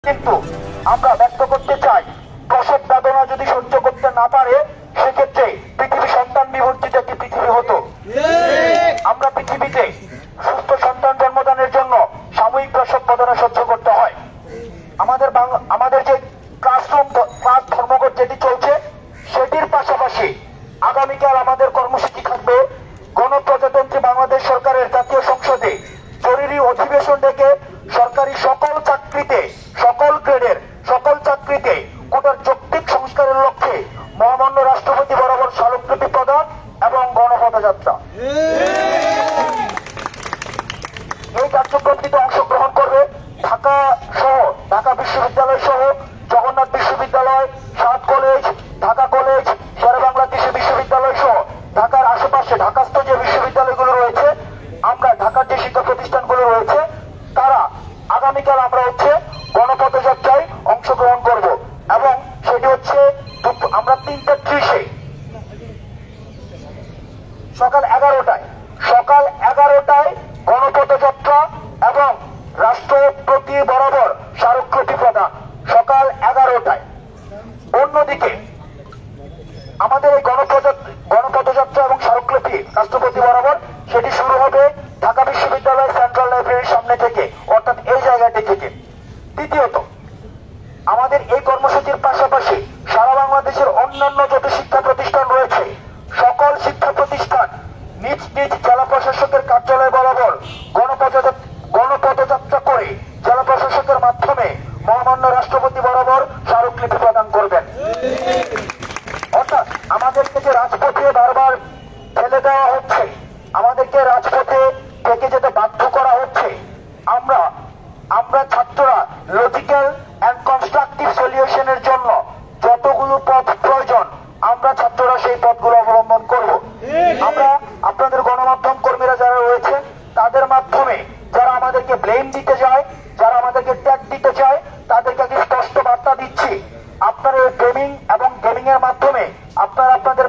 কিন্তু আমরা ব্যক্ত করতে চাই, প্রসব বেদনা যদি সহ্য করতে না পারে সেক্ষেত্রে পৃথিবী সন্তান বিবর্জিত একটি পৃথিবী হতো। আমরা পৃথিবীতে সুস্থ সন্তান জন্মদানের জন্য সাময়িক প্রসব বেদনা সহ্য করতে হয়। আমাদের যে ক্লাস ধর্মঘট যেটি চলছে সেটির পাশাপাশি আগামীকাল আমাদের কর্মসূচি থাকবে গণপ্রজাতন্ত্রী বাংলাদেশ সরকারের জাতীয় সংসদে জরুরি অধিবেশন ডেকে সরকারি সকল চাকরিতে, সকল গ্রেডের সকল চাকরিতে কোটার যৌক্তিক সংস্কারের লক্ষ্যে মহামান্য রাষ্ট্রপতি বরাবর স্মারকলিপি প্রদান এবং গণপদযাত্রা। এই কার্যক্রমটিতে অংশগ্রহণ করবে ঢাকা সহ, ঢাকা বিশ্ববিদ্যালয় সহ জগন্নাথ বিশ্ববিদ্যালয়, সাত কলেজ, ঢাকা কলেজ, শেরেবাংলা কৃষি বিশ্ববিদ্যালয় সহ ঢাকার আশেপাশে ঢাকাস্থ যে বিশ্ববিদ্যালয়গুলো রয়েছে, আমরা ঢাকার যে শিক্ষা প্রতিষ্ঠানগুলো রয়েছে, তারা আগামীকাল আমরা গণপদযাত্রায় অংশগ্রহণ করব এবং সেটি আমরা 3:30 সকাল 11টায় গণপদযাত্রা এবং রাষ্ট্রপতি বরাবর স্মারকলিপি প্রদান সকাল 11টায়। অন্যদিকে আমাদের এই গণপদযাত্রা এবং স্মারকলিপি রাষ্ট্রপতি বরাবর সেটি শুরু হবে ঢাকা বিশ্ববিদ্যালয় সেন্ট্রাল লাইব্রেরির সামনে থেকে, অর্থাৎ এই জায়গাটি থেকে। দ্বিতীয়ত, আমাদের এই কর্মসূচির পাশাপাশি সারা বাংলাদেশের অন্যান্য যত শিক্ষা প্রতিষ্ঠান রয়েছে সকল শিক্ষা প্রতিষ্ঠান নিজ নিজ জেলা প্রশাসকের কার্যালয় বরাবর গণপদযাত্রা করে জেলা প্রশাসকের মাধ্যমে মহামান্য রাষ্ট্রপতি বরাবর স্মারকলিপি প্রদান করবেন। অর্থাৎ আমাদেরকে যে রাজপথে বারবার ফেলে দেওয়া হচ্ছে, আমাদেরকে রাজপথে থেকে যেতে বাধ্য করা হচ্ছে, আমরা ছাত্ররা লজিক্যাল এন্ড কনস্ট্রাকটিভ সলিউশনের জন্য যতগুলো পথ প্রয়োজন আমরা ছাত্ররা সেই পথগুলো অবলম্বন করব। আমরা আপনাদের গণমাধ্যম কর্মীরা যারা রয়েছে তাদের মাধ্যমে যারা আমাদেরকে ব্লেম দিতে যায়, যারা আমাদেরকে ট্যাগ দিতে চায়, তাদেরকে স্পষ্ট বার্তা দিচ্ছি, আপনারা এই গেমিং এবং গেমিং এর মাধ্যমে আপনারা আপনাদের